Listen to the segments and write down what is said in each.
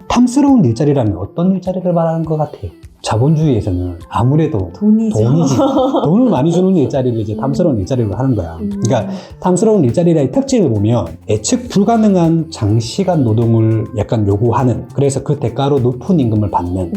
탐스러운 일자리라면 어떤 일자리를 말하는 것 같아? 자본주의에서는 아무래도 돈이죠. 돈을 많이 주는 일자리를 이제 탐스러운 일자리로 하는 거야. 그러니까 탐스러운 일자리의 특징을 보면 예측 불가능한 장시간 노동을 약간 요구하는, 그래서 그 대가로 높은 임금을 받는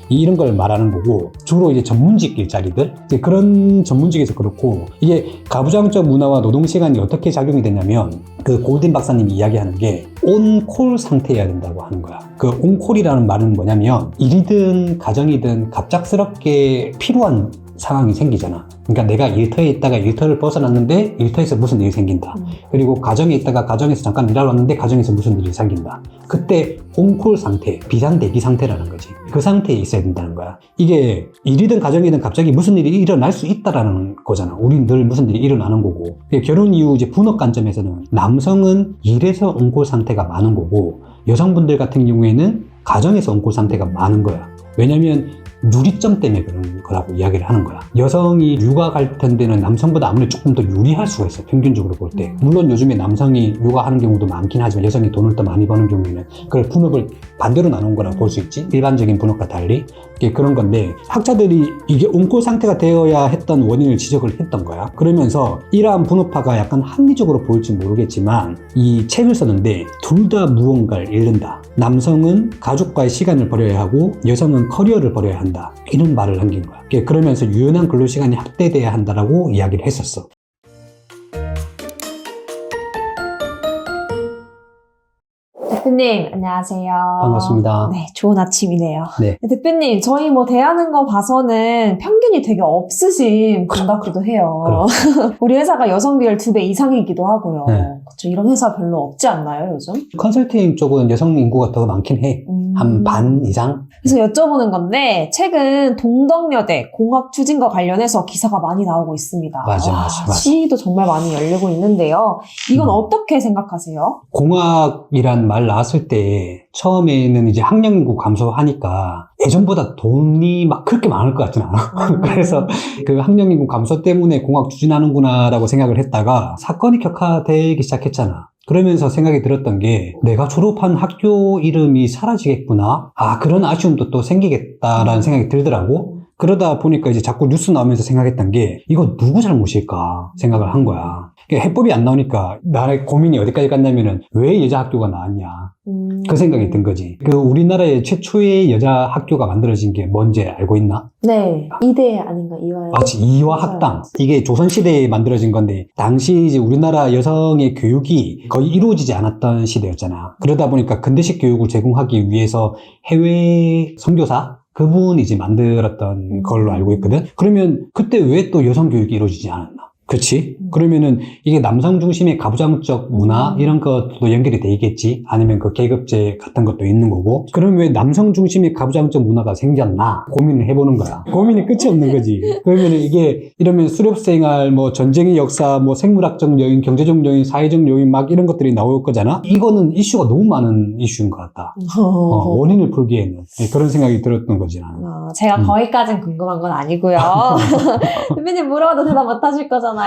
이런 걸 말하는 거고, 주로 이제 전문직 일자리들, 이제 그런 전문직에서 그렇고, 이게 가부장적 문화와 노동 시간이 어떻게 작용이 되냐면 그 골든 박사님이 이야기하는 게 온콜 상태여야 된다고 하는 거야. 그 온콜이라는 말은 뭐냐면 일이든 가정이든 갑작스럽게 필요한 상황이 생기잖아. 그러니까 내가 일터에 있다가 일터를 벗어났는데 일터에서 무슨 일이 생긴다. 그리고 가정에 있다가 가정에서 잠깐 일하러 왔는데 가정에서 무슨 일이 생긴다. 그때 온콜 상태, 비상대기 상태라는 거지. 그 상태에 있어야 된다는 거야. 이게 일이든 가정이든 갑자기 무슨 일이 일어날 수 있다라는 거잖아. 우린 늘 무슨 일이 일어나는 거고. 결혼 이후 이제 분업 관점에서는 남성은 일에서 온콜 상태가 많은 거고, 여성분들 같은 경우에는 가정에서 온콜 상태가 많은 거야. 왜냐면 유리점 때문에 그런 거라고 이야기를 하는 거야. 여성이 육아 같은 데는 남성보다 아무래도 조금 더 유리할 수가 있어, 평균적으로 볼 때. 물론 요즘에 남성이 육아하는 경우도 많긴 하지만 여성이 돈을 더 많이 버는 경우에는 그걸 분업을 반대로 나눈 거라고 볼 수 있지. 일반적인 분업과 달리. 그런 건데, 학자들이 이게 온콜 상태가 되어야 했던 원인을 지적을 했던 거야. 그러면서 이러한 분업화가 약간 합리적으로 보일지 모르겠지만 이 책을 썼는데 둘 다 무언가를 잃는다. 남성은 가족과의 시간을 버려야 하고 여성은 커리어를 버려야 한다. 이런 말을 남긴 거야. 그러면서 유연한 근로시간이 확대돼야 한다라고 이야기를 했었어. 대표님, 안녕하세요. 반갑습니다. 네, 좋은 아침이네요. 네. 대표님, 저희 대하는 거 봐서는 평균이 되게 없으신 분 같기도 해요. 우리 회사가 여성 비율 2배 이상이기도 하고요. 네. 그렇죠. 이런 회사 별로 없지 않나요, 요즘? 컨설팅 쪽은 여성 인구가 더 많긴 해. 한 반 이상? 그래서 여쭤보는 건데, 최근 동덕여대 공학 추진과 관련해서 기사가 많이 나오고 있습니다. 맞아. 시위도 정말 많이 열리고 있는데요. 이건 어떻게 생각하세요? 공학이란 말 나왔을 때 처음에는 이제 학령 인구 감소하니까 예전보다 돈이 막 그렇게 많을 것 같진 않아. 그래서 그 학령 인구 감소 때문에 공학 추진하는구나라고 생각을 했다가 사건이 격화되기 시작했잖아. 그러면서 생각이 들었던 게 내가 졸업한 학교 이름이 사라지겠구나. 그런 아쉬움도 또 생기겠다라는 생각이 들더라고. 그러다 보니까 이제 자꾸 뉴스 나오면서 생각했던 게 이거 누구 잘못일까 생각을 한 거야. 해법이 안 나오니까 나의 고민이 어디까지 갔냐면은 왜 여자 학교가 나왔냐. 그 생각이 든 거지. 우리나라의 최초의 여자 학교가 만들어진 게 뭔지 알고 있나? 네. 이대 아닌가, 이화. 맞지, 이화학당. 이게 조선시대에 만들어진 건데, 당시 이제 우리나라 여성의 교육이 거의 이루어지지 않았던 시대였잖아. 그러다 보니까 근대식 교육을 제공하기 위해서 해외 선교사? 그분이 이제 만들었던 걸로 알고 있거든? 그러면 그때 왜 또 여성 교육이 이루어지지 않았나? 그치? 그러면은 이게 남성 중심의 가부장적 문화 이런 것도 연결이 돼 있겠지? 아니면 그 계급제 같은 것도 있는 거고. 그럼 왜 남성 중심의 가부장적 문화가 생겼나? 고민을 해보는 거야. 고민이 끝이 없는 거지. 그러면은 이게 이러면 수렵생활, 전쟁의 역사, 생물학적 요인, 경제적 요인, 사회적 요인 막 이런 것들이 나올 거잖아? 이거는 이슈가 너무 많은 이슈인 것 같다. 원인을 풀기에는. 그런 생각이 들었던 거지, 나는. 제가 거기까진 궁금한 건 아니고요. 대표님 물어봐도 대답 못 하실 거잖아요.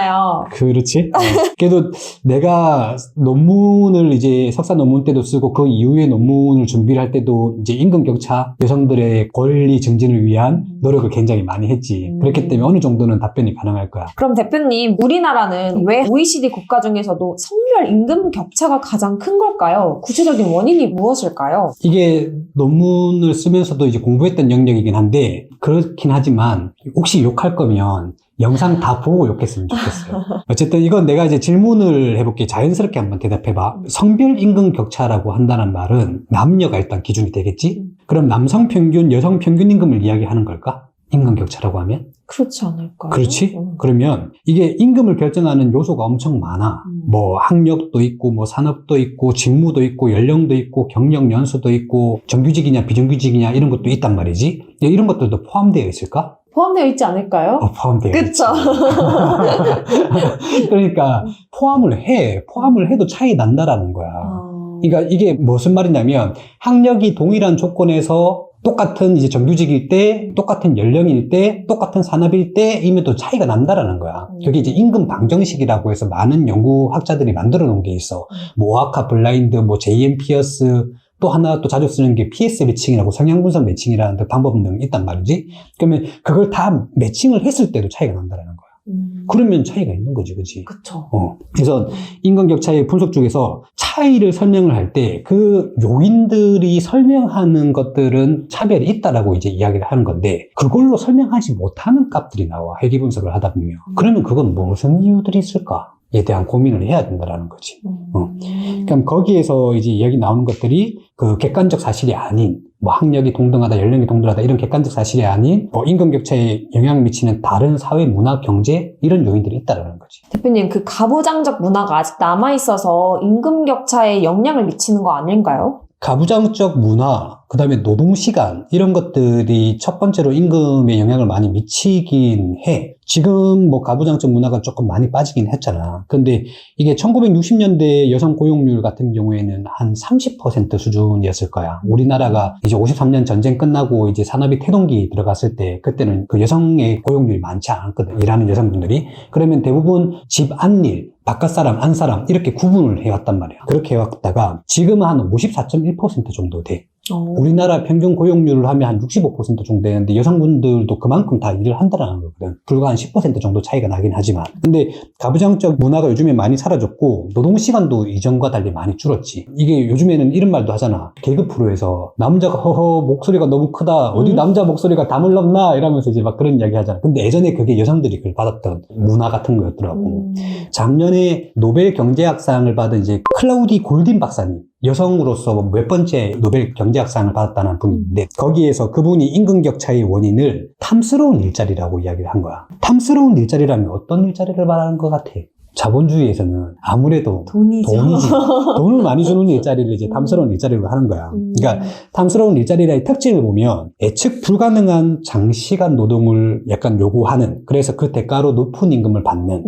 그렇지. 그래도 내가 논문을 이제 석사 논문 때도 쓰고 그 이후에 논문을 준비를 할 때도 이제 임금 격차, 여성들의 권리 증진을 위한 노력을 굉장히 많이 했지. 그렇기 때문에 어느 정도는 답변이 가능할 거야. 그럼 대표님, 우리나라는 왜 OECD 국가 중에서도 성별 임금 격차가 가장 큰 걸까요? 구체적인 원인이 무엇일까요? 이게 논문을 쓰면서도 이제 공부했던 영역이긴 한데, 그렇긴 하지만 혹시 욕할 거면 영상 다 보고 욕했으면 좋겠어요. 어쨌든 이건 내가 이제 질문을 해볼게. 자연스럽게 한번 대답해봐. 성별 임금 격차라고 한다는 말은 남녀가 일단 기준이 되겠지? 그럼 남성 평균, 여성 평균 임금을 이야기하는 걸까? 임금 격차라고 하면? 그렇지 않을까요? 그렇지? 그러면 이게 임금을 결정하는 요소가 엄청 많아. 학력도 있고, 산업도 있고, 직무도 있고, 연령도 있고, 경력 연수도 있고, 정규직이냐, 비정규직이냐, 이런 것도 있단 말이지. 이런 것들도 포함되어 있을까? 포함되어 있지 않을까요? 포함되어 그쵸? 그러니까 포함을 해도 차이 난다라는 거야. 그러니까 이게 무슨 말이냐면 학력이 동일한 조건에서 똑같은 이제 정규직일 때, 똑같은 연령일 때, 똑같은 산업일 때이면 또 차이가 난다라는 거야. 그게 이제 임금 방정식이라고 해서 많은 연구학자들이 만들어 놓은 게 있어. 모아카 블라인드, JM 피어스, 또 하나 또 자주 쓰는 게 PS 매칭이라고 성향분석 매칭이라는 방법 등이 있단 말이지. 그러면 그걸 다 매칭을 했을 때도 차이가 난다는 거야. 그러면 차이가 있는 거지, 그치? 그쵸. 그래서 인간격차의 분석 쪽에서 차이를 설명을 할 때 그 요인들이 설명하는 것들은 차별이 있다라고 이제 이야기를 하는 건데, 그걸로 설명하지 못하는 값들이 나와, 회귀 분석을 하다 보면. 그러면 그건 무슨 이유들이 있을까에 대한 고민을 해야 된다라는 거지. 그럼 거기에서 이제 이야기 나오는 것들이 그 객관적 사실이 아닌, 뭐 학력이 동등하다, 연령이 동등하다 이런 객관적 사실이 아닌 임금격차에 영향을 미치는 다른 사회, 문화, 경제 이런 요인들이 있다는 거지. 대표님, 그 가부장적 문화가 아직 남아있어서 임금 격차에 영향을 미치는 거 아닌가요? 가부장적 문화, 그 다음에 노동시간 이런 것들이 첫 번째로 임금에 영향을 많이 미치긴 해. 지금 뭐 가부장적 문화가 조금 많이 빠지긴 했잖아. 근데 이게 1960년대 여성 고용률 같은 경우에는 한 30% 수준이었을 거야. 우리나라가 이제 53년 전쟁 끝나고 이제 산업이 태동기 들어갔을 때 그때는 그 여성의 고용률이 많지 않았거든. 일하는 여성분들이. 그러면 대부분 집 안일, 바깥 사람, 안 사람 이렇게 구분을 해왔단 말이야. 그렇게 해왔다가 지금은 한 54.1% 정도 돼. 우리나라 평균 고용률을 하면 한 65% 정도 되는데 여성분들도 그만큼 다 일을 한다는 거거든. 불과 한 10% 정도 차이가 나긴 하지만. 근데 가부장적 문화가 요즘에 많이 사라졌고 노동시간도 이전과 달리 많이 줄었지. 이게 요즘에는 이런 말도 하잖아. 개그 프로에서 남자가 허허 목소리가 너무 크다. 어디 남자 목소리가 담을 넘나? 이러면서 이제 막 그런 이야기 하잖아. 근데 예전에 그게 여성들이 그걸 받았던 문화 같은 거였더라고. 작년에 노벨 경제학상을 받은 이제 클라우디 골딘 박사님. 여성으로서 몇 번째 노벨 경제학상을 받았다는 분이 있는데 거기에서 그분이 임금격차의 원인을 탐스러운 일자리라고 이야기를 한 거야. 탐스러운 일자리라면 어떤 일자리를 말하는 것 같아? 자본주의에서는 아무래도 돈이지. 돈을 많이 주는 일자리를 이제 탐스러운 일자리로 하는 거야. 그러니까 탐스러운 일자리의 특징을 보면 예측 불가능한 장시간 노동을 약간 요구하는, 그래서 그 대가로 높은 임금을 받는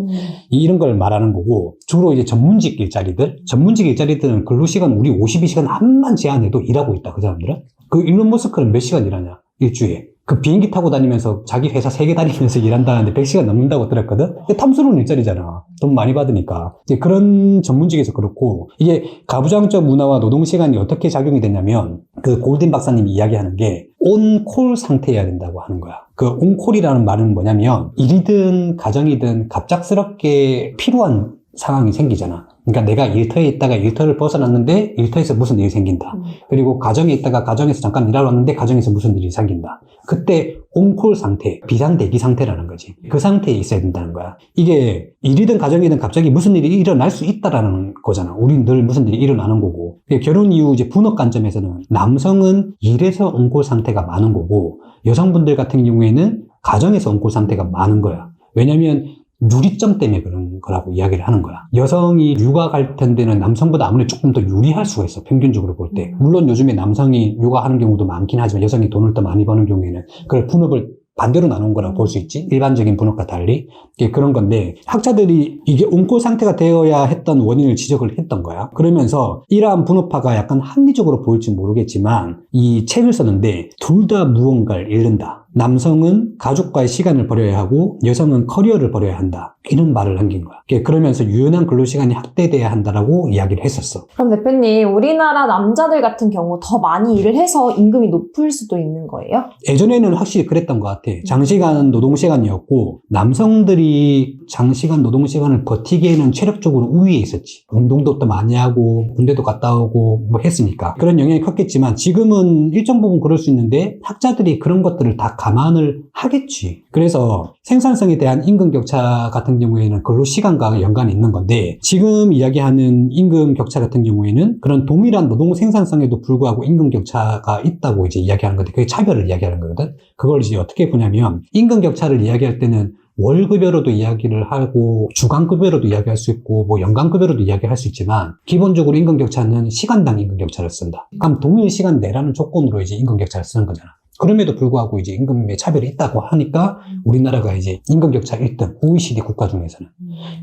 이런 걸 말하는 거고, 주로 이제 전문직 일자리들은 근로시간 우리 52시간 한만 제한해도 일하고 있다. 그 사람들은. 그 일론 머스크는 몇 시간 일하냐? 일주일에. 그 비행기 타고 다니면서 자기 회사 3개 다니면서 일한다는데 100시간 넘는다고 들었거든? 근데 탐스러운 일자리잖아. 돈 많이 받으니까. 이제 그런 전문직에서 그렇고, 이게 가부장적 문화와 노동시간이 어떻게 작용이 되냐면, 그 골든 박사님이 이야기하는 게, 온콜 상태여야 된다고 하는 거야. 그 온콜이라는 말은 뭐냐면, 일이든 가정이든 갑작스럽게 필요한 상황이 생기잖아. 그러니까 내가 일터에 있다가 일터를 벗어났는데 일터에서 무슨 일이 생긴다. 그리고 가정에 있다가 가정에서 잠깐 일하러 왔는데 가정에서 무슨 일이 생긴다. 그때 온콜 상태, 비상대기 상태라는 거지. 그 상태에 있어야 된다는 거야. 이게 일이든 가정이든 갑자기 무슨 일이 일어날 수 있다라는 거잖아. 우린 늘 무슨 일이 일어나는 거고. 결혼 이후 이제 분업 관점에서는 남성은 일에서 온콜 상태가 많은 거고 여성분들 같은 경우에는 가정에서 온콜 상태가 많은 거야. 왜냐면 누리점 때문에 그런 거라고 이야기를 하는 거야. 여성이 육아 갈 텐데는 남성보다 아무래도 조금 더 유리할 수가 있어. 평균적으로 볼 때. 물론 요즘에 남성이 육아하는 경우도 많긴 하지만 여성이 돈을 더 많이 버는 경우에는 그걸 분업을 반대로 나눈 거라고 볼 수 있지. 일반적인 분업과 달리. 그런 건데 학자들이 이게 온콜 상태가 되어야 했던 원인을 지적을 했던 거야. 그러면서 이러한 분업화가 약간 합리적으로 보일지 모르겠지만 이 책을 썼는데 둘 다 무언가를 잃는다. 남성은 가족과의 시간을 버려야 하고 여성은 커리어를 버려야 한다. 이런 말을 남긴 거야. 그러면서 유연한 근로시간이 확대돼야 한다라고 이야기를 했었어. 그럼 대표님, 우리나라 남자들 같은 경우 더 많이 일을 해서 임금이 높을 수도 있는 거예요? 예전에는 확실히 그랬던 것 같아. 장시간 노동시간이었고 남성들이 장시간 노동시간을 버티기에는 체력적으로 우위에 있었지. 운동도 또 많이 하고 군대도 갔다 오고 뭐 했으니까 그런 영향이 컸겠지만 지금은 일정 부분 그럴 수 있는데 학자들이 그런 것들을 다 감안을 하겠지. 그래서 생산성에 대한 임금격차 같은 경우에는 근로시간과 연관이 있는 건데 지금 이야기하는 임금격차 같은 경우에는 그런 동일한 노동 생산성에도 불구하고 임금격차가 있다고 이제 이야기하는 건데 그게 차별을 이야기하는 거거든. 그걸 이제 어떻게 보냐면 임금격차를 이야기할 때는 월급여로도 이야기를 하고 주간급여로도 이야기할 수 있고 뭐 연간급여로도 이야기할 수 있지만 기본적으로 임금격차는 시간당 임금격차를 쓴다. 그럼 동일 시간 내라는 조건으로 이제 임금격차를 쓰는 거잖아. 그럼에도 불구하고 이제 임금의 차별이 있다고 하니까 우리나라가 이제 임금격차 1등, OECD 국가 중에서는.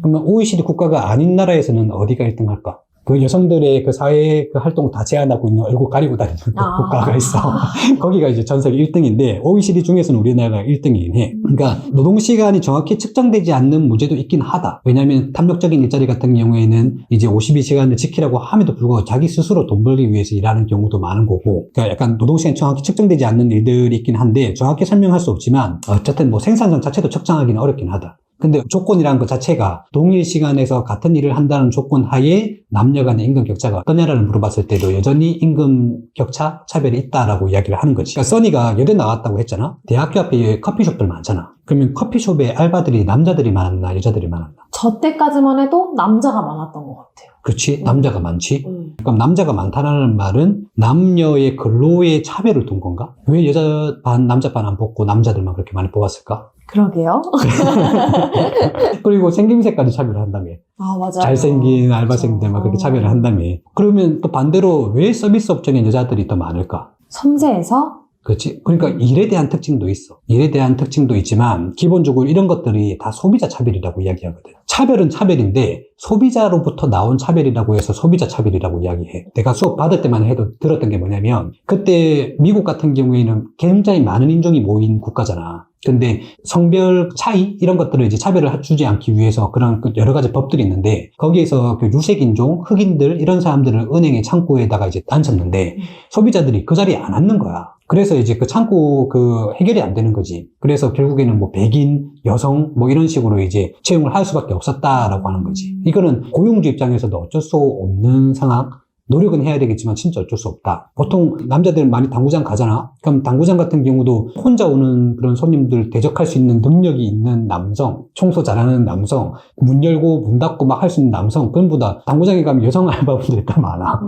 그러면 OECD 국가가 아닌 나라에서는 어디가 1등 할까? 그 여성들의 그 사회 그 활동 다 제한하고 있는 얼굴 가리고 다니는 그 국가가 있어. 거기가 이제 전 세계 1등인데 OECD 중에서는 우리나라가 1등이긴 해. 그러니까 노동시간이 정확히 측정되지 않는 문제도 있긴 하다. 왜냐하면 탐욕적인 일자리 같은 경우에는 이제 52시간을 지키라고 함에도 불구하고 자기 스스로 돈 벌기 위해서 일하는 경우도 많은 거고, 그러니까 약간 노동시간이 정확히 측정되지 않는 일들이 있긴 한데 정확히 설명할 수 없지만 어쨌든 뭐 생산성 자체도 측정하기는 어렵긴 하다. 근데 조건이라는 것 자체가 동일 시간에서 같은 일을 한다는 조건 하에 남녀 간의 임금 격차가 어떠냐를 물어봤을 때도 여전히 임금 격차 차별이 있다라고 이야기를 하는 거지. 그러니까 써니가 여대 나왔다고 했잖아. 대학교 앞에 커피숍들 많잖아. 그러면 커피숍에 알바들이 남자들이 많았나 여자들이 많았나? 저 때까지만 해도 남자가 많았던 것 같아요. 그렇지? 남자가 많지? 그럼 남자가 많다는 말은 남녀의 근로의 차별을 둔 건가? 왜 여자 반 남자 반 안 뽑고 남자들만 그렇게 많이 뽑았을까? 그러게요. 그리고 생김새까지 차별을 한다며. 아, 맞아요. 잘생긴 알바생들 막 그렇게 차별을 한다며. 그러면 또 반대로 왜 서비스 업종의 여자들이 더 많을까? 섬세해서? 그렇지. 그러니까 일에 대한 특징도 있어. 일에 대한 특징도 있지만 기본적으로 이런 것들이 다 소비자 차별이라고 이야기하거든. 차별은 차별인데 소비자로부터 나온 차별이라고 해서 소비자 차별이라고 이야기해. 내가 수업 받을 때만 해도 들었던 게 뭐냐면 그때 미국 같은 경우에는 굉장히 많은 인종이 모인 국가잖아. 근데 성별 차이 이런 것들을 이제 차별을 주지 않기 위해서 그런 여러 가지 법들이 있는데 거기에서 그 유색인종, 흑인들 이런 사람들을 은행의 창구에다가 이제 앉혔는데 소비자들이 그 자리에 안 앉는 거야. 그래서 이제 그 창구 그 해결이 안 되는 거지. 그래서 결국에는 뭐 백인, 여성 뭐 이런 식으로 이제 채용을 할 수밖에 없었다라고 하는 거지. 이거는 고용주 입장에서도 어쩔 수 없는 상황. 노력은 해야 되겠지만 진짜 어쩔 수 없다. 보통 남자들 많이 당구장 가잖아. 그럼 당구장 같은 경우도 혼자 오는 그런 손님들 대적할 수 있는 능력이 있는 남성, 청소 잘하는 남성, 문 열고 문 닫고 막 할 수 있는 남성, 그런보다 당구장에 가면 여성 알바분들이 더 많아.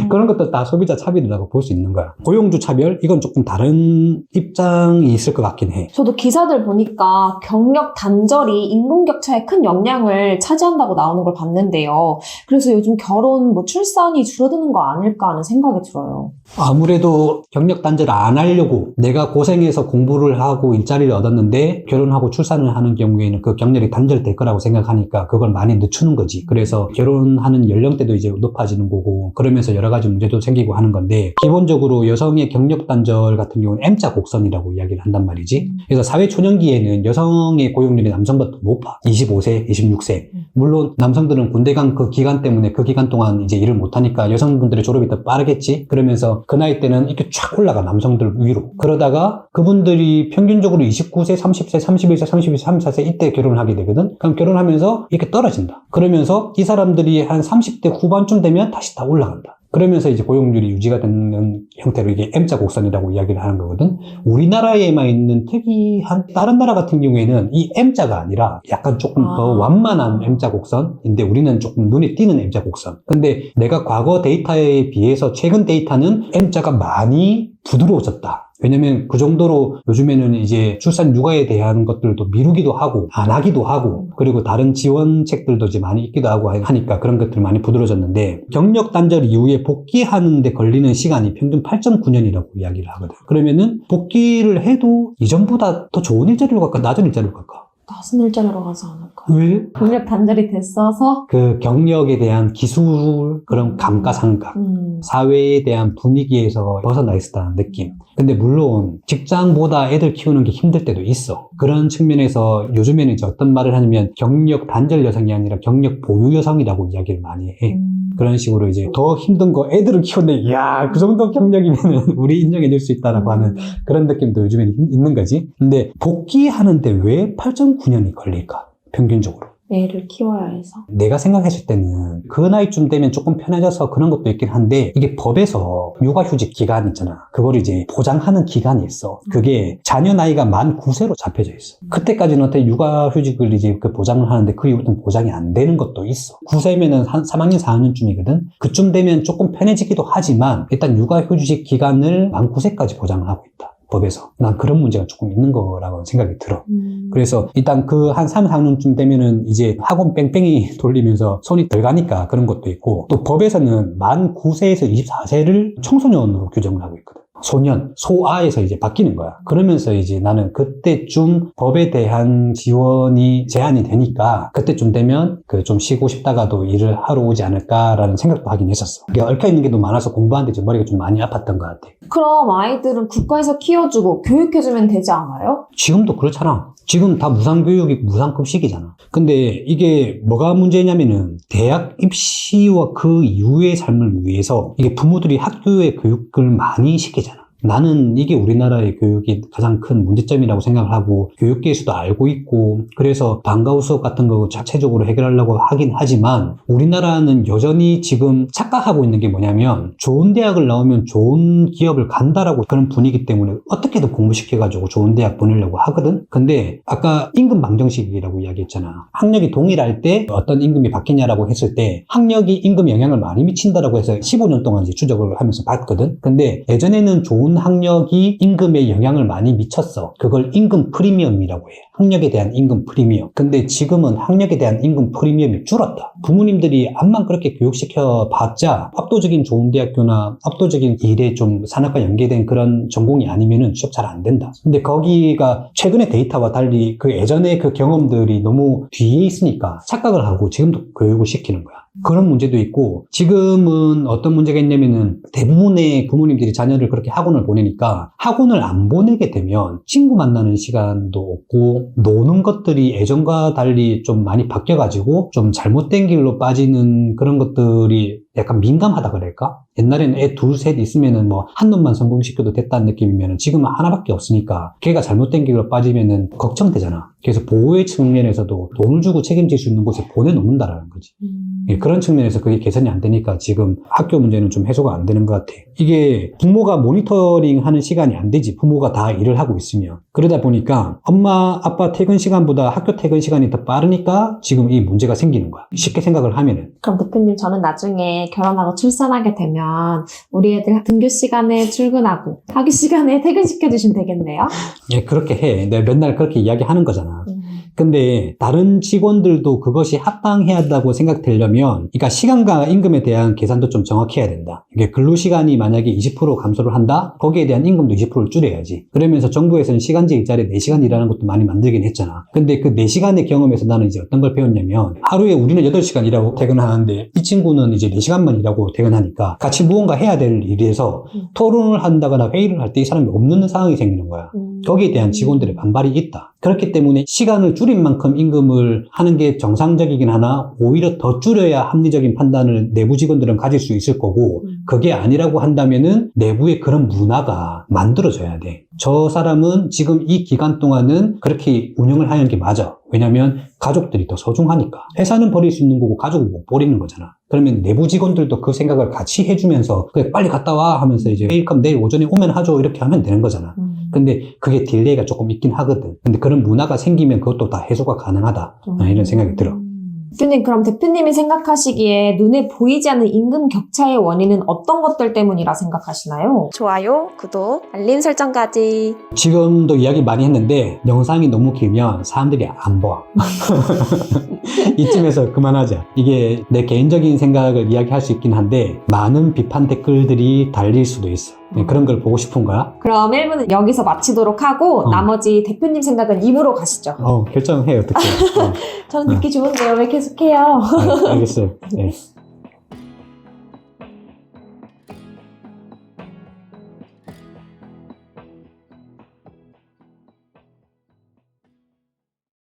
그런 것도 다 소비자 차별이라고 볼 수 있는 거야. 고용주 차별? 이건 조금 다른 입장이 있을 것 같긴 해. 저도 기사들 보니까 경력 단절이 임금 격차에 큰 영향을 차지한다고 나오는 걸 봤는데요. 그래서 요즘 결혼, 뭐 출산이 줄어드는 거 아닐까 하는 생각이 들어요. 아무래도 경력 단절 안 하려고 내가 고생해서 공부를 하고 일자리를 얻었는데 결혼하고 출산을 하는 경우에는 그 경력이 단절될 거라고 생각하니까 그걸 많이 늦추는 거지. 그래서 결혼하는 연령대도 이제 높아지는 거고 그러면서 여러 가지 문제도 생기고 하는 건데 기본적으로 여성의 경력 단절 같은 경우는 M자 곡선이라고 이야기를 한단 말이지. 그래서 사회 초년기에는 여성의 고용률이 남성보다 높아. 25세, 26세. 물론 남성들은 군대 간 그 기간 때문에 그 기간 동안 이제 일을 못하니까 여성분들의 졸업이 더 빠르겠지. 그러면서 그 나이 때는 이렇게 쫙 올라가 남성들 위로. 그러다가 그분들이 평균적으로 29세, 30세, 31세, 32세, 34세 이때 결혼을 하게 되거든. 그럼 결혼하면서 이렇게 떨어진다. 그러면서 이 사람들이 한 30대 후반쯤 되면 다시 다 올라간다. 그러면서 이제 고용률이 유지가 되는 형태로 이게 M자 곡선이라고 이야기를 하는 거거든. 우리나라에만 있는 특이한 다른 나라 같은 경우에는 이 M자가 아니라 약간 조금 더 완만한 M자 곡선인데 우리는 조금 눈에 띄는 M자 곡선. 근데 내가 과거 데이터에 비해서 최근 데이터는 M자가 많이 부드러워졌다. 왜냐면 그 정도로 요즘에는 이제 출산 육아에 대한 것들도 미루기도 하고 안 하기도 하고 그리고 다른 지원책들도 이제 많이 있기도 하고 하니까 그런 것들이 많이 부드러워졌는데 경력 단절 이후에 복귀하는 데 걸리는 시간이 평균 8.9년이라고 이야기를 하거든. 그러면은 복귀를 해도 이전보다 더 좋은 일자리로 갈까 낮은 일자리로 갈까? 낮은 일자리로 가지 않을까? 왜? 경력 단절이 됐어서 그 경력에 대한 기술 그런 감가상각 사회에 대한 분위기에서 벗어나 있었다는 느낌. 근데 물론 직장보다 애들 키우는 게 힘들 때도 있어. 그런 측면에서 요즘에는 이제 어떤 말을 하냐면 경력 단절 여성이 아니라 경력 보유 여성이라고 이야기를 많이 해. 그런 식으로 이제 더 힘든 거 애들을 키웠는데 이야 그 정도 경력이면 우리 인정해 줄 수 있다라고 하는 그런 느낌도 요즘에는 있는 거지. 근데 복귀하는데 왜 8.9년이 걸릴까? 평균적으로. 애를 키워야 해서. 내가 생각했을 때는 그 나이쯤 되면 조금 편해져서 그런 것도 있긴 한데 이게 법에서 육아휴직 기간 있잖아. 그걸 이제 보장하는 기간이 있어. 그게 자녀 나이가 만 9세로 잡혀져 있어. 그때까지는 어떻게 육아휴직을 이제 그 보장을 하는데 그 이후부터는 보장이 안 되는 것도 있어. 9세면은 한 3학년, 4학년쯤이거든. 그쯤 되면 조금 편해지기도 하지만 일단 육아휴직 기간을 만 9세까지 보장을 하고 있다. 법에서. 난 그런 문제가 조금 있는 거라고 생각이 들어. 그래서 일단 그 한 3, 4년쯤 되면은 이제 학원 뺑뺑이 돌리면서 손이 덜 가니까 그런 것도 있고 또 법에서는 만 9세에서 24세를 청소년으로 규정을 하고 있거든. 소년, 소아에서 이제 바뀌는 거야. 그러면서 이제 나는 그때쯤 법에 대한 지원이 제한이 되니까 그때쯤 되면 그 좀 쉬고 싶다가도 일을 하러 오지 않을까라는 생각도 하긴 했었어. 이게 얽혀있는 게 너무 많아서 공부하는데 이제 머리가 좀 많이 아팠던 것 같아. 그럼 아이들은 국가에서 키워주고 교육해주면 되지 않아요? 지금도 그렇잖아. 지금 다 무상교육이 무상급식이잖아. 근데 이게 뭐가 문제냐면은 대학 입시와 그 이후의 삶을 위해서 이게 부모들이 학교에 교육을 많이 시키잖아. 나는 이게 우리나라의 교육이 가장 큰 문제점이라고 생각을 하고 교육계에서도 알고 있고 그래서 방과후 수업 같은 거 자체적으로 해결하려고 하긴 하지만 우리나라는 여전히 지금 착각하고 있는 게 뭐냐면 좋은 대학을 나오면 좋은 기업을 간다라고 그런 분위기 때문에 어떻게든 공부시켜가지고 좋은 대학 보내려고 하거든. 근데 아까 임금 방정식이라고 이야기했잖아. 학력이 동일할 때 어떤 임금이 바뀌냐라고 했을 때 학력이 임금에 영향을 많이 미친다라고 해서 15년 동안 이제 추적을 하면서 봤거든. 근데 예전에는 좋은 학력이 임금에 영향을 많이 미쳤어. 그걸 임금 프리미엄이라고 해. 학력에 대한 임금 프리미엄. 근데 지금은 학력에 대한 임금 프리미엄이 줄었다. 부모님들이 암만 그렇게 교육시켜 봤자 압도적인 좋은 대학교나 압도적인 일에 좀 산업과 연계된 그런 전공이 아니면은 취업 잘 안 된다. 근데 거기가 최근의 데이터와 달리 그 예전의 그 경험들이 너무 뒤에 있으니까 착각을 하고 지금도 교육을 시키는 거야. 그런 문제도 있고 지금은 어떤 문제가 있냐면은 대부분의 부모님들이 자녀를 그렇게 학원을 보내니까 학원을 안 보내게 되면 친구 만나는 시간도 없고 노는 것들이 예전과 달리 좀 많이 바뀌어가지고 좀 잘못된 길로 빠지는 그런 것들이 약간 민감하다 그럴까? 옛날에는 애 둘, 셋 있으면은 뭐 한 놈만 성공시켜도 됐다는 느낌이면은 지금은 하나밖에 없으니까 걔가 잘못된 길로 빠지면은 걱정되잖아. 그래서 보호의 측면에서도 돈을 주고 책임질 수 있는 곳에 보내놓는다라는 거지. 예, 그런 측면에서 그게 개선이 안 되니까 지금 학교 문제는 좀 해소가 안 되는 것 같아. 이게 부모가 모니터링 하는 시간이 안 되지. 부모가 다 일을 하고 있으면. 그러다 보니까 엄마, 아빠 퇴근 시간보다 학교 퇴근 시간이 더 빠르니까 지금 이 문제가 생기는 거야. 쉽게 생각을 하면은. 그럼 대표님, 저는 나중에 결혼하고 출산하게 되면 우리 애들 등교 시간에 출근하고 학교 시간에 퇴근시켜주시면 되겠네요? 예, 그렇게 해. 내가 맨날 그렇게 이야기하는 거잖아. 근데 다른 직원들도 그것이 합당해야 한다고 생각되려면 그러니까 시간과 임금에 대한 계산도 좀 정확히 해야 된다. 이게 근로시간이 만약에 20% 감소를 한다? 거기에 대한 임금도 20%를 줄여야지. 그러면서 정부에서는 시간제 일자리 4시간 일하는 것도 많이 만들긴 했잖아. 근데 그 4시간의 경험에서 나는 이제 어떤 걸 배웠냐면 하루에 우리는 8시간 일하고 퇴근하는데 이 친구는 이제 4시간만 일하고 퇴근하니까 같이 무언가 해야 될 일에서 토론을 한다거나 회의를 할 때 이 사람이 없는 상황이 생기는 거야. 거기에 대한 직원들의 반발이 있다. 그렇기 때문에 시간을 줄인 만큼 임금을 하는 게 정상적이긴 하나 오히려 더 줄여야 합리적인 판단을 내부 직원들은 가질 수 있을 거고 그게 아니라고 한다면은 내부에 그런 문화가 만들어져야 돼. 저 사람은 지금 이 기간 동안은 그렇게 운영을 하는 게 맞아. 왜냐면 가족들이 더 소중하니까. 회사는 버릴 수 있는 거고 가족은 못 버리는 거잖아. 그러면 내부 직원들도 그 생각을 같이 해주면서 그래 빨리 갔다 와 하면서 이제 회의 그럼 내일 오전에 오면 하죠 이렇게 하면 되는 거잖아. 근데 그게 딜레이가 조금 있긴 하거든. 근데 그런 문화가 생기면 그것도 다 해소가 가능하다. 이런 생각이 들어. 대표님, 그럼 대표님이 생각하시기에 눈에 보이지 않는 임금 격차의 원인은 어떤 것들 때문이라 생각하시나요? 좋아요, 구독, 알림 설정까지. 지금도 이야기 많이 했는데 영상이 너무 길면 사람들이 안 봐. 이쯤에서 그만하자. 이게 내 개인적인 생각을 이야기할 수 있긴 한데 많은 비판 댓글들이 달릴 수도 있어. 그런 걸 보고 싶은 거야? 그럼 1부는 여기서 마치도록 하고 나머지 대표님 생각은 2부로 가시죠. 결정해 어떻게. 저는 듣기 좋은데요. 왜 계속해요? 알겠어요. 네.